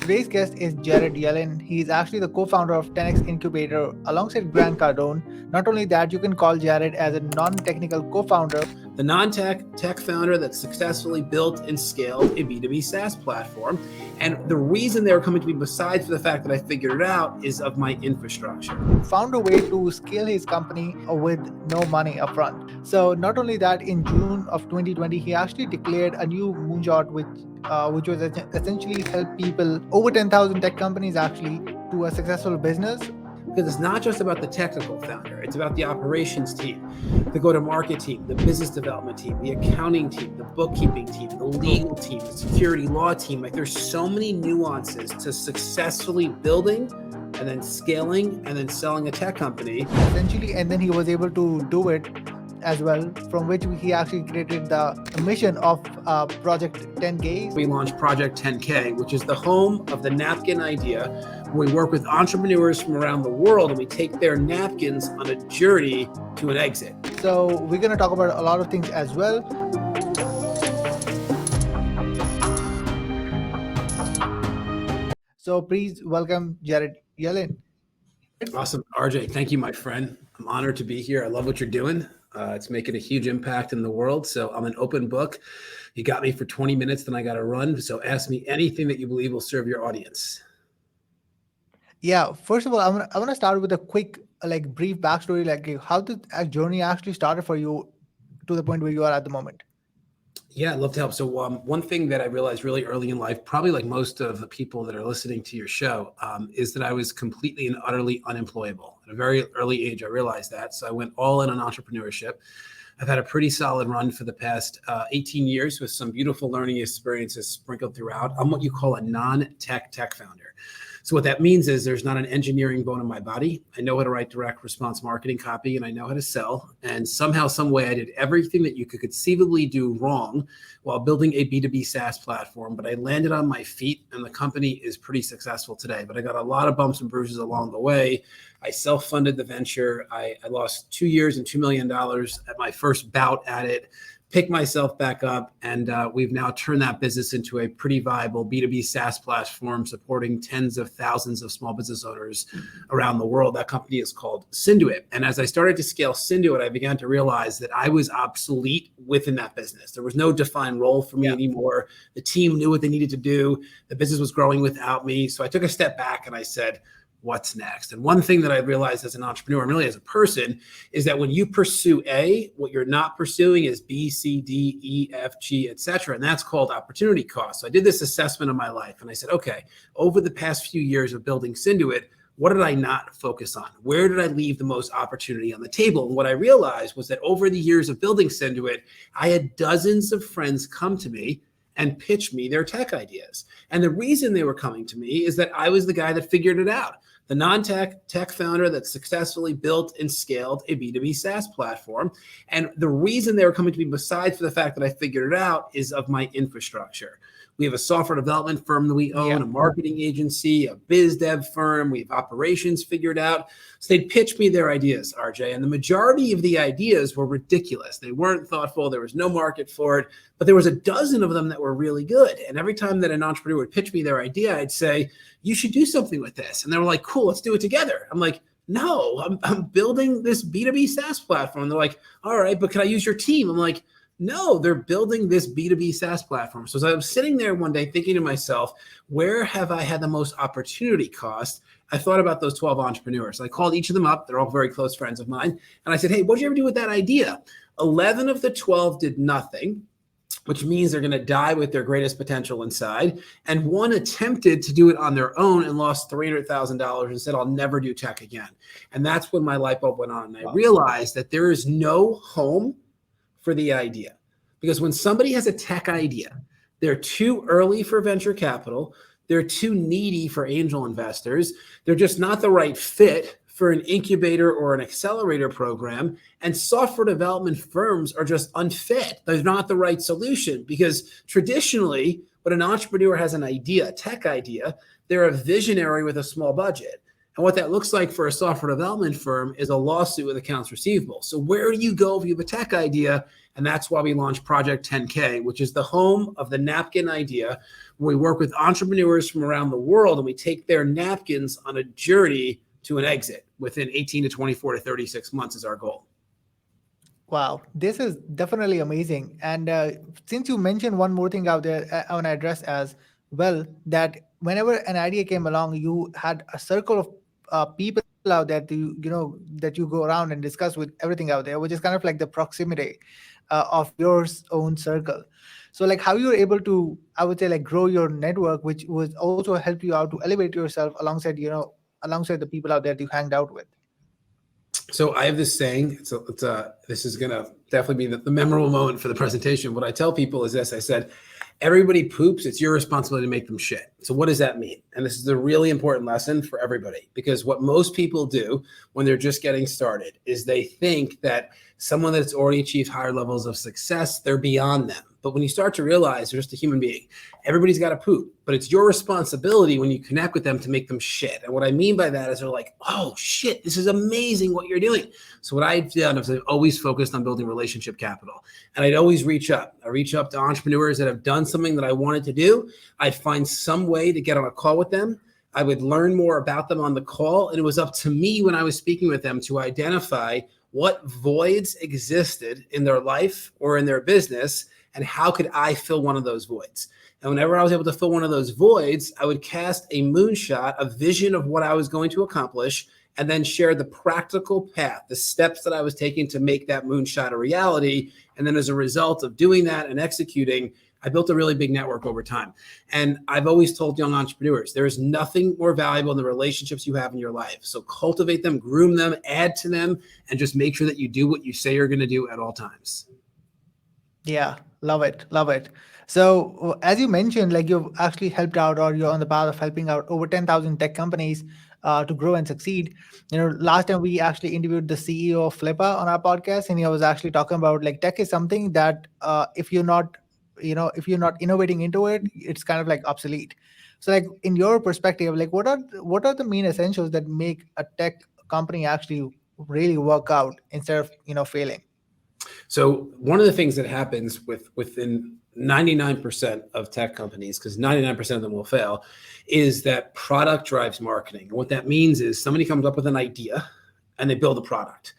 Today's guest is Jared Yellin. He is actually the co-founder of 10x Incubator alongside Grant Cardone. Not only that, you can call Jared as a non-technical co-founder. The non-tech founder that successfully built and scaled a B2B SaaS platform. And the reason they were coming to me, besides the fact that I figured it out, is of my infrastructure. Found a way to scale his company with no money upfront. So not only that, in June of 2020, he actually declared a new moonshot, which was essentially help people over 10,000 tech companies actually to a successful business. Because it's not just about the technical founder, it's about the operations team, the go-to-market team, the business development team, the accounting team, the bookkeeping team, the legal team, the security law team. Like, there's so many nuances to successfully building and then scaling and then selling a tech company. Essentially, and then he was able to do it as well, from which he actually created the mission of Project 10K. We launched Project 10K, which is the home of the napkin idea. We work with entrepreneurs from around the world and we take their napkins on a journey to an exit. So we're going to talk about a lot of things as well. So please welcome Jared Yellin. Awesome. RJ, thank you, my friend. I'm honored to be here. I love what you're doing. It's making a huge impact in the world. So I'm an open book. You got me for 20 minutes, then I got to run. So ask me anything that you believe will serve your audience. Yeah, first of all, I want to start with a quick, brief backstory, how did a journey actually started for you to the point where you are at the moment? Yeah, I'd love to help. So one thing that I realized really early in life, probably like most of the people that are listening to your show, is that I was completely and utterly unemployable. At a very early age, I realized that. So I went all in on entrepreneurship. I've had a pretty solid run for the past 18 years with some beautiful learning experiences sprinkled throughout. I'm what you call a non-tech founder. So what that means is there's not an engineering bone in my body. I know how to write direct response marketing copy and I know how to sell. And somehow, some way I did everything that you could conceivably do wrong while building a B2B SaaS platform. But I landed on my feet and the company is pretty successful today. But I got a lot of bumps and bruises along the way. I self-funded the venture. I lost 2 years and $2 million at my first bout at it. Pick myself back up, and we've now turned that business into a pretty viable B2B SaaS platform supporting tens of thousands of small business owners around the world. That company is called Synduit. And as I started to scale Synduit, I began to realize that I was obsolete within that business. There was no defined role for me anymore. The team knew what they needed to do. The business was growing without me. So I took a step back and I said, what's next? And one thing that I realized as an entrepreneur and really as a person is that when you pursue A, what you're not pursuing is B, C, D, E, F, G, et cetera. And that's called opportunity cost. So I did this assessment of my life and I said, okay, over the past few years of building Synduit, what did I not focus on? Where did I leave the most opportunity on the table? And what I realized was that over the years of building Synduit, I had dozens of friends come to me and pitch me their tech ideas. And the reason they were coming to me is that I was the guy that figured it out. The non-tech founder that successfully built and scaled a B2B SaaS platform. And the reason they were coming to me, besides for the fact that I figured it out, is of my infrastructure. We have a software development firm that we own, a marketing agency, a biz dev firm. We have operations figured out. So they'd pitch me their ideas, RJ, and the majority of the ideas were ridiculous. They weren't thoughtful. There was no market for it, but there was a dozen of them that were really good. And every time that an entrepreneur would pitch me their idea, I'd say, you should do something with this. And they were like, cool, let's do it together. I'm like, no, I'm building this B2B SaaS platform. They're like, all right, but can I use your team? I'm like, no, they're building this B2B SaaS platform. So as I was sitting there one day thinking to myself, where have I had the most opportunity cost? I thought about those 12 entrepreneurs. I called each of them up. They're all very close friends of mine. And I said, hey, what did you ever do with that idea? 11 of the 12 did nothing, which means they're going to die with their greatest potential inside. And one attempted to do it on their own and lost $300,000 and said, I'll never do tech again. And that's when my light bulb went on. And I realized that there is no home for the idea. Because when somebody has a tech idea, they're too early for venture capital. They're too needy for angel investors. They're just not the right fit for an incubator or an accelerator program. And software development firms are just unfit. They're not the right solution because traditionally, when an entrepreneur has an idea, a tech idea, they're a visionary with a small budget. And what that looks like for a software development firm is a lawsuit with accounts receivable. So where do you go if you have a tech idea? And that's why we launched Project 10K, which is the home of the napkin idea, where we work with entrepreneurs from around the world and we take their napkins on a journey to an exit within 18 to 24 to 36 months is our goal. Wow, this is definitely amazing. And since you mentioned one more thing out there, I want to address as well that whenever an idea came along, you had a circle of people out there to that you go around and discuss with everything out there, which is kind of like the proximity of your own circle. So like how you're able to, I would say, like grow your network, which was also help you out to elevate yourself alongside alongside the people out there that you hanged out with. So I have this saying, this is going to definitely be the memorable moment for the presentation. What I tell people is this: I said, everybody poops. It's your responsibility to make them shit. So what does that mean? And this is a really important lesson for everybody, because what most people do when they're just getting started is they think that someone that's already achieved higher levels of success, they're beyond them. But when you start to realize they're just a human being, everybody's got to poop, but it's your responsibility when you connect with them to make them shit. And what I mean by that is they're like, oh shit, this is amazing what you're doing. So what I've done is I've always focused on building relationship capital. And I'd always reach up. I reach up to entrepreneurs that have done something that I wanted to do. I'd find some way to get on a call with them. I would learn more about them on the call. And it was up to me when I was speaking with them to identify what voids existed in their life or in their business, and how could I fill one of those voids. And whenever I was able to fill one of those voids, I would cast a moonshot, a vision of what I was going to accomplish, and then share the practical path, the steps that I was taking to make that moonshot a reality. And then as a result of doing that and executing, I built a really big network over time. And I've always told young entrepreneurs, there is nothing more valuable than the relationships you have in your life. So cultivate them, groom them, add to them, and just make sure that you do what you say you're going to do at all times. Yeah, love it. Love it. So as you mentioned, like you've actually helped out, or you're on the path of helping out over 10,000 tech companies to grow and succeed. Last time we actually interviewed the CEO of Flippa on our podcast, and he was actually talking about like tech is something that if you're not innovating into it, it's kind of like obsolete. So like in your perspective, like what are the main essentials that make a tech company actually really work out instead of failing? So one of the things that happens within 99% of tech companies, because 99% of them will fail, is that product drives marketing. And what that means is somebody comes up with an idea and they build a product.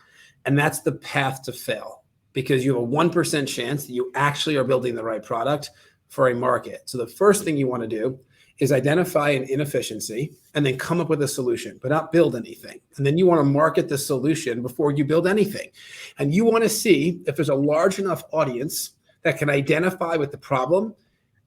And that's the path to fail, because you have a 1% chance that you actually are building the right product for a market. So the first thing you want to do is identify an inefficiency and then come up with a solution, but not build anything. And then you want to market the solution before you build anything. And you want to see if there's a large enough audience that can identify with the problem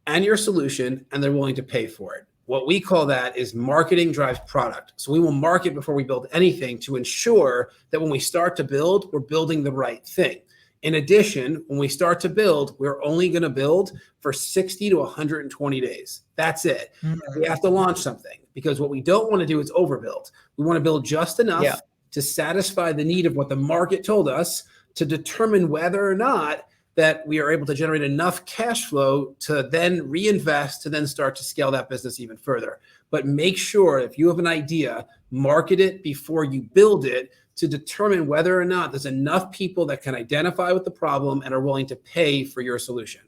and your solution, and they're willing to pay for it. What we call that is marketing drives product. So we will market before we build anything to ensure that when we start to build, we're building the right thing. In addition, when we start to build, we're only going to build for 60 to 120 days. That's it. Mm-hmm. We have to launch something, because what we don't want to do is overbuild. We want to build just enough to satisfy the need of what the market told us, to determine whether or not that we are able to generate enough cash flow to then reinvest, to then start to scale that business even further. But make sure if you have an idea, market it before you build it, to determine whether or not there's enough people that can identify with the problem and are willing to pay for your solution.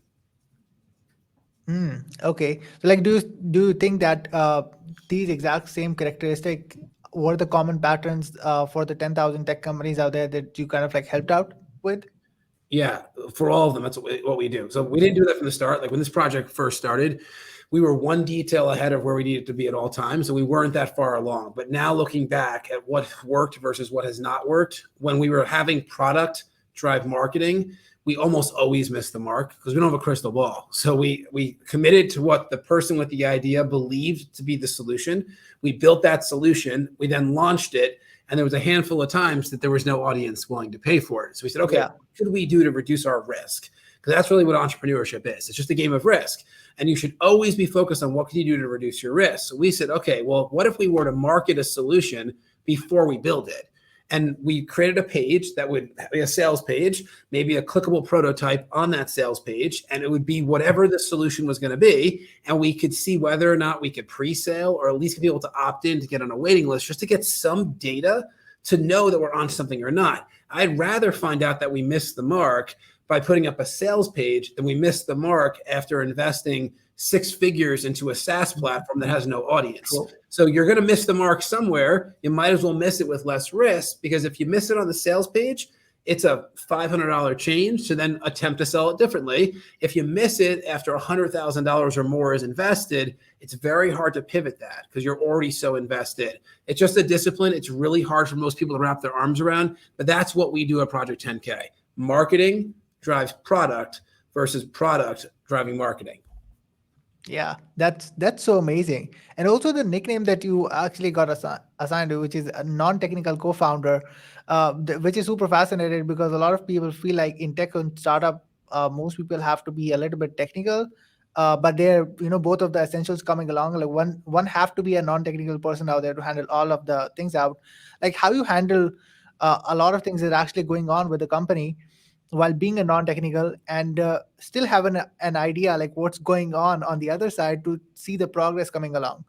Okay. So like, do you think that these exact same characteristics were the common patterns for the 10,000 tech companies out there that you kind of like helped out with? Yeah, for all of them, that's what we do. So we didn't do that from the start. Like when this project first started, we were one detail ahead of where we needed to be at all times. So we weren't that far along. But now looking back at what worked versus what has not worked, when we were having product drive marketing, we almost always missed the mark because we don't have a crystal ball. So we committed to what the person with the idea believed to be the solution. We built that solution. We then launched it. And there was a handful of times that there was no audience willing to pay for it. So we said, okay, what should we do to reduce our risk? Because that's really what entrepreneurship is. It's just a game of risk. And you should always be focused on what can you do to reduce your risk. So we said, okay, well, what if we were to market a solution before we build it? And we created a page that would be a sales page, maybe a clickable prototype on that sales page, and it would be whatever the solution was going to be. And we could see whether or not we could pre-sale or at least be able to opt in to get on a waiting list, just to get some data to know that we're on something or not. I'd rather find out that we missed the mark by putting up a sales page than we missed the mark after investing 6 figures into a SaaS platform that has no audience. Cool. So you're going to miss the mark somewhere. You might as well miss it with less risk, because if you miss it on the sales page, it's a $500 change to then attempt to sell it differently. If you miss it after $100,000 or more is invested, it's very hard to pivot that because you're already so invested. It's just a discipline. It's really hard for most people to wrap their arms around, but that's what we do at Project 10K. Marketing drives product versus product driving marketing. Yeah, that's so amazing. And also the nickname that you actually got assigned to, which is a non-technical co-founder, which is super fascinating because a lot of people feel like in tech and startup, most people have to be a little bit technical, but they're both of the essentials coming along. Like one have to be a non-technical person out there to handle all of the things out. Like how you handle a lot of things that are actually going on with the company while being a non-technical and still having an idea like what's going on the other side to see the progress coming along.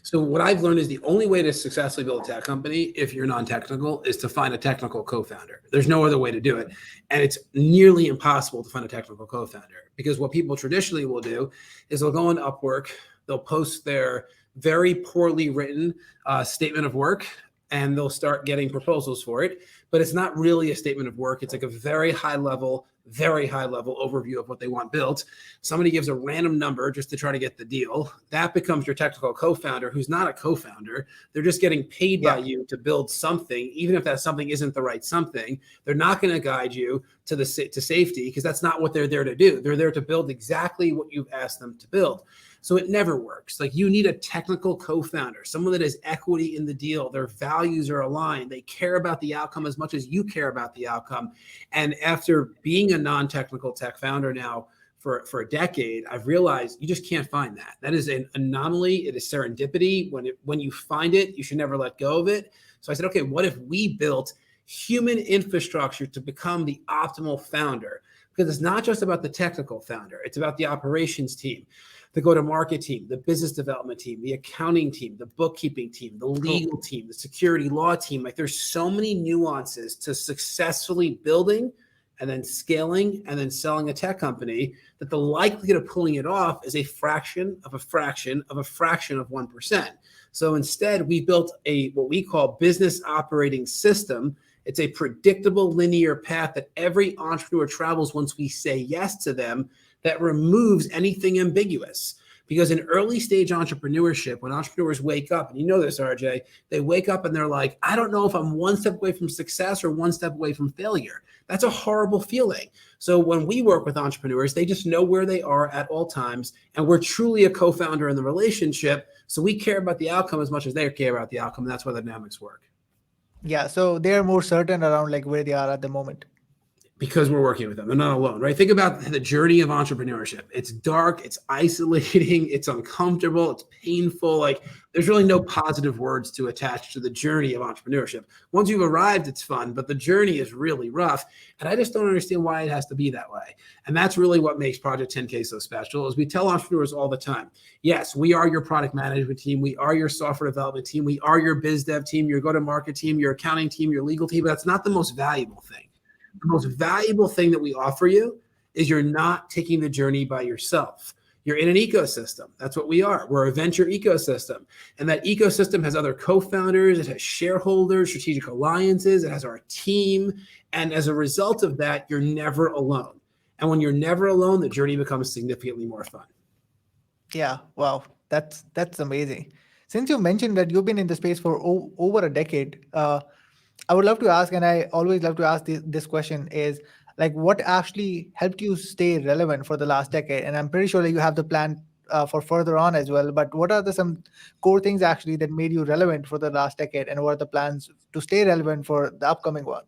So what I've learned is the only way to successfully build a tech company, if you're non-technical, is to find a technical co-founder. There's no other way to do it. And it's nearly impossible to find a technical co-founder, because what people traditionally will do is they'll go on Upwork, they'll post their very poorly written statement of work, and they'll start getting proposals for it. But it's not really a statement of work. It's like a very high level overview of what they want built. Somebody gives a random number just to try to get the deal. That becomes your technical co-founder, who's not a co-founder. They're just getting paid by you to build something, even if that something isn't the right something. They're not going to guide you to safety, because that's not what they're there to do. They're there to build exactly what you've asked them to build. So it never works. Like, you need a technical co-founder, someone that has equity in the deal. Their values are aligned. They care about the outcome as much as you care about the outcome. And after being a non-technical tech founder now for a decade, I've realized you just can't find that. That is an anomaly. It is serendipity. When you find it, you should never let go of it. So I said, okay, what if we built human infrastructure to become the optimal founder? Because it's not just about the technical founder. It's about the operations team, the go-to-market team, the business development team, the accounting team, the bookkeeping team, the legal team, the security law team. Like, there's so many nuances to successfully building and then scaling and then selling a tech company that the likelihood of pulling it off is a fraction of a fraction of a fraction of 1%. So instead, we built what we call business operating system. It's a predictable linear path that every entrepreneur travels once we say yes to them, that removes anything ambiguous. Because in early stage entrepreneurship, when entrepreneurs wake up, and you know this, RJ, they wake up and they're like, I don't know if I'm one step away from success or one step away from failure. That's a horrible feeling. So when we work with entrepreneurs, they just know where they are at all times. And we're truly a co-founder in the relationship. So we care about the outcome as much as they care about the outcome. And that's why the dynamics work. Yeah, so they're more certain around like where they are at the moment. Because we're working with them. They're not alone, right? Think about the journey of entrepreneurship. It's dark, it's isolating, it's uncomfortable, it's painful. Like, there's really no positive words to attach to the journey of entrepreneurship. Once you've arrived, it's fun, but the journey is really rough. And I just don't understand why it has to be that way. And that's really what makes Project 10K so special, is we tell entrepreneurs all the time, yes, we are your product management team. We are your software development team. We are your biz dev team, your go-to-market team, your accounting team, your legal team. But that's not the most valuable thing. The most valuable thing that we offer you is you're not taking the journey by yourself. You're in an ecosystem. That's what we are. We're a venture ecosystem. And that ecosystem has other co-founders. It has shareholders, strategic alliances. It has our team. And as a result of that, you're never alone. And when you're never alone, the journey becomes significantly more fun. Yeah. Wow. That's amazing. Since you mentioned that you've been in the space for over a decade, I would love to ask, and I always love to ask this question, is like, what actually helped you stay relevant for the last decade? And I'm pretty sure that you have the plan for further on as well, but what are some core things actually that made you relevant for the last decade, and what are the plans to stay relevant for the upcoming one?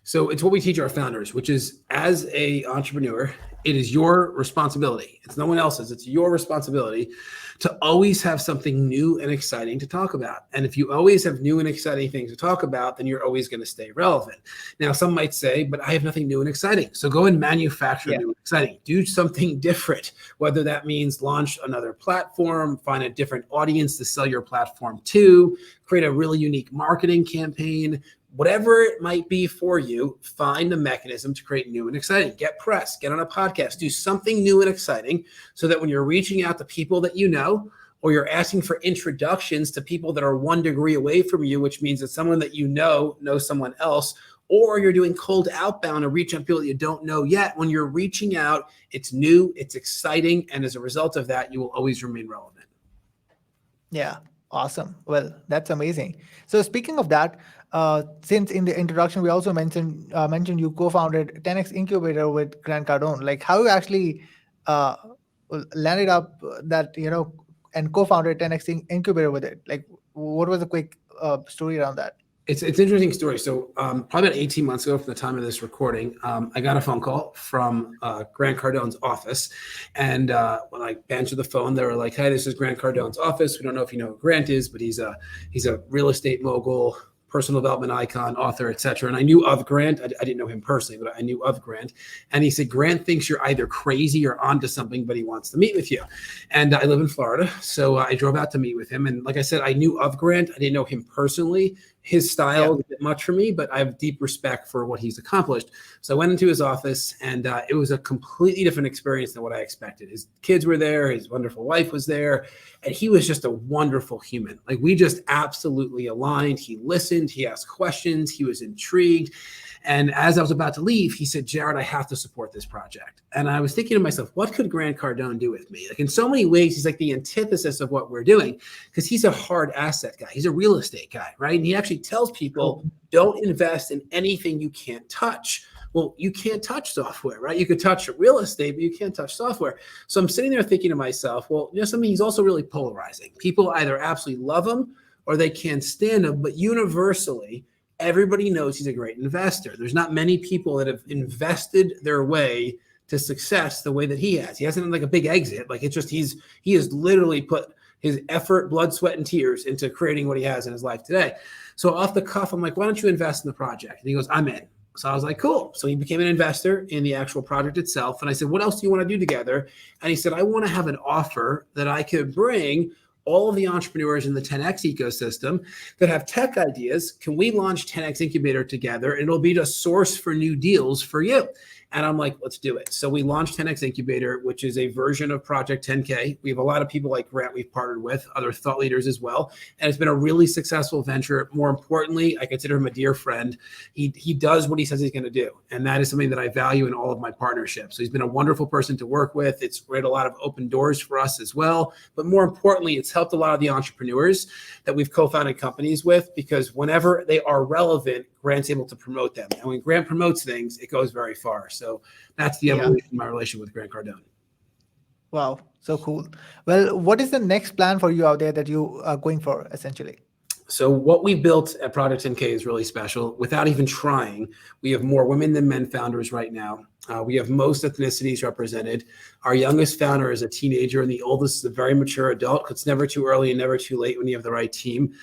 So it's what we teach our founders, which is, as a entrepreneur, it is your responsibility. It's no one else's. It's your responsibility to always have something new and exciting to talk about. And if you always have new and exciting things to talk about, then you're always going to stay relevant. Now, some might say, but I have nothing new and exciting. So go and manufacture new and exciting. Do something different, whether that means launch another platform, find a different audience to sell your platform to, create a really unique marketing campaign. Whatever it might be for you, find a mechanism to create new and exciting. Get press, get on a podcast, do something new and exciting so that when you're reaching out to people that you know, or you're asking for introductions to people that are 1 degree away from you, which means that someone that you know knows someone else, or you're doing cold outbound and reach out to people that you don't know yet. When you're reaching out, it's new, it's exciting, and as a result of that, you will always remain relevant. Yeah. Awesome. Well, that's amazing. So speaking of that, since in the introduction we also mentioned you co-founded 10x Incubator with Grant Cardone. Like how you actually uh, landed up that and co-founded 10x Incubator with it. Like what was the quick story around that? It's an interesting story. So probably about 18 months ago from the time of this recording, I got a phone call from Grant Cardone's office. And when I answered the phone, they were like, "Hey, this is Grant Cardone's office. We don't know if you know who Grant is, but he's a real estate mogul, personal development icon, author, etc." And I knew of Grant. I didn't know him personally, but I knew of Grant. And he said, "Grant thinks you're either crazy or onto something, but he wants to meet with you." And I live in Florida. So I drove out to meet with him. And like I said, I knew of Grant. I didn't know him personally. His style is a bit much for me, but I have deep respect for what he's accomplished. So I went into his office, and it was a completely different experience than what I expected. His kids were there. His wonderful wife was there. And he was just a wonderful human. Like we just absolutely aligned. He listened. He asked questions. He was intrigued. And as I was about to leave, he said, "Jared, I have to support this project." And I was thinking to myself, what could Grant Cardone do with me? Like in so many ways, he's like the antithesis of what we're doing because he's a hard asset guy. He's a real estate guy, right? And he actually tells people, don't invest in anything you can't touch. Well, you can't touch software, right? You could touch real estate, but you can't touch software. So I'm sitting there thinking to myself, well, something he's also really polarizing. People either absolutely love him or they can't stand him, but universally, everybody knows he's a great investor. There's not many people that have invested their way to success the way that he has. He hasn't like a big exit. Like it's just he has literally put his effort, blood, sweat, and tears into creating what he has in his life today. So off the cuff, I'm like, "Why don't you invest in the project?" And he goes, "I'm in." So I was like, "Cool." So he became an investor in the actual project itself. And I said, "What else do you want to do together?" And he said, "I want to have an offer that I could bring all of the entrepreneurs in the 10X ecosystem that have tech ideas. Can we launch 10X Incubator together? And it'll be a source for new deals for you." And I'm like, "Let's do it." So we launched 10X Incubator, which is a version of Project 10K. We have a lot of people like Grant we've partnered with, other thought leaders as well. And it's been a really successful venture. More importantly, I consider him a dear friend. He does what he says he's going to do. And that is something that I value in all of my partnerships. So he's been a wonderful person to work with. It's created a lot of open doors for us as well. But more importantly, it's helped a lot of the entrepreneurs that we've co-founded companies with, because whenever they are relevant, Grant's able to promote them. And when Grant promotes things, it goes very far. So that's the evolution of my relationship with Grant Cardone. Wow, so cool. Well, what is the next plan for you out there that you are going for, essentially? So what we built at Project 10K is really special. Without even trying, we have more women than men founders right now. We have most ethnicities represented. Our youngest founder is a teenager, and the oldest is a very mature adult. It's never too early and never too late when you have the right team.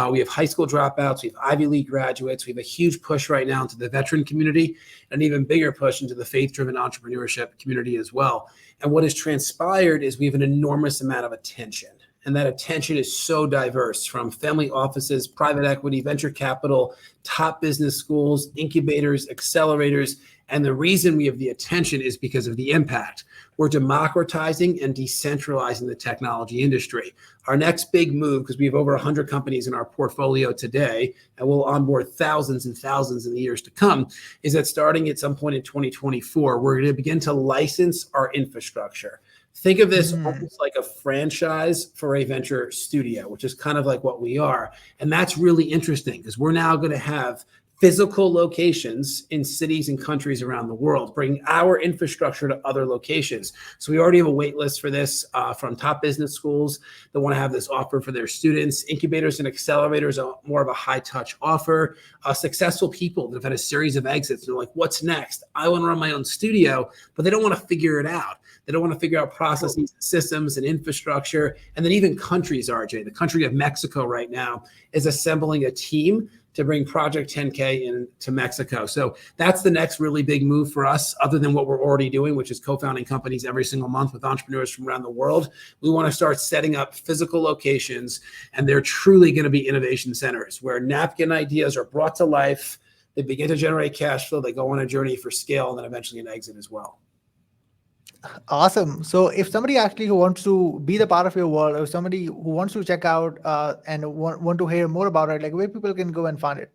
We have high school dropouts. We have Ivy League graduates. We have a huge push right now into the veteran community, and an even bigger push into the faith-driven entrepreneurship community as well. And what has transpired is we have an enormous amount of attention. And that attention is so diverse, from family offices, private equity, venture capital, top business schools, incubators, accelerators. And the reason we have the attention is because of the impact. We're democratizing and decentralizing the technology industry. Our next big move, because we have over 100 companies in our portfolio today, and we'll onboard thousands and thousands in the years to come, is that starting at some point in 2024, we're going to begin to license our infrastructure. Think of this almost like a franchise for a venture studio, which is kind of like what we are. And that's really interesting because we're now going to have physical locations in cities and countries around the world, bring our infrastructure to other locations. So we already have a wait list for this from top business schools that want to have this offer for their students. Incubators and accelerators are more of a high touch offer. Successful people that have had a series of exits. They're like, what's next? I want to run my own studio, but they don't want to figure it out. They don't want to figure out processes, systems, and infrastructure. And then even countries, RJ, the country of Mexico right now is assembling a team to bring Project 10K into Mexico. So that's the next really big move for us, other than what we're already doing, which is co-founding companies every single month with entrepreneurs from around the world. We want to start setting up physical locations, and they're truly going to be innovation centers where napkin ideas are brought to life. They begin to generate cash flow. They go on a journey for scale and then eventually an exit as well. Awesome. So if somebody actually who wants to be the part of your world, or somebody who wants to check out and want to hear more about it, like where people can go and find it?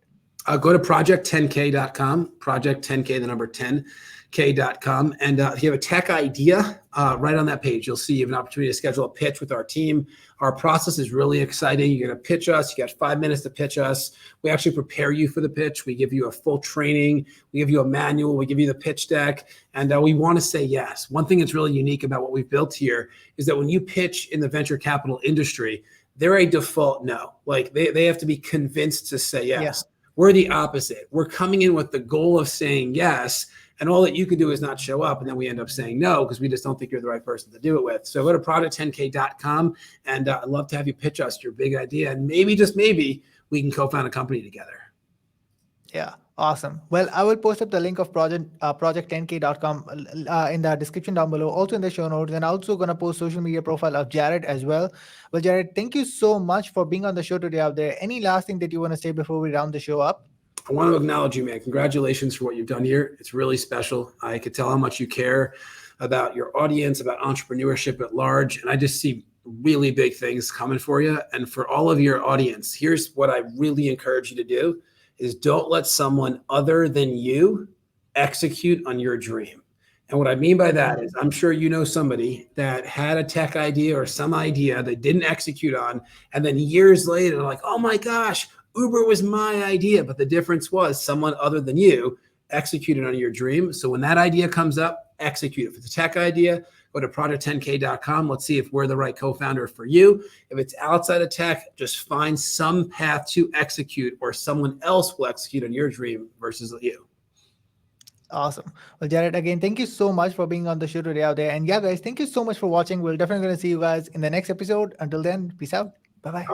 Go to project10k.com, project10k, the number 10k.com. And if you have a tech idea, right on that page, you'll see you have an opportunity to schedule a pitch with our team. Our process is really exciting. You're going to pitch us. You got 5 minutes to pitch us. We actually prepare you for the pitch. We give you a full training. We give you a manual. We give you the pitch deck. And we want to say yes. One thing that's really unique about what we've built here is that when you pitch in the venture capital industry, they're a default no. Like they have to be convinced to say yes. Yeah. We're the opposite. We're coming in with the goal of saying yes, and all that you can do is not show up, and then we end up saying no because we just don't think you're the right person to do it with. So go to project10k.com, and I'd love to have you pitch us your big idea, and maybe, just maybe, we can co-found a company together. Yeah, awesome. Well, I will post up the link of project10k.com in the description down below, also in the show notes, and also going to post social media profile of Jared as well. Well, Jared, thank you so much for being on the show today out there. Any last thing that you want to say before we round the show up? I want to acknowledge you, man. Congratulations for what you've done here. It's really special. I could tell how much you care about your audience, about entrepreneurship at large, and I just see really big things coming for you. And for all of your audience, here's what I really encourage you to do is don't let someone other than you execute on your dream. And what I mean by that is I'm sure you know somebody that had a tech idea or some idea they didn't execute on. And then years later, like, oh my gosh, Uber was my idea. But the difference was someone other than you executed on your dream. So when that idea comes up, execute. If it's a tech idea, go to project10k.com. Let's see if we're the right co-founder for you. If it's outside of tech, just find some path to execute, or someone else will execute on your dream versus you. Awesome. Well, Jared, again, thank you so much for being on the show today out there. And yeah, guys, thank you so much for watching. We're definitely going to see you guys in the next episode. Until then, peace out. Bye-bye.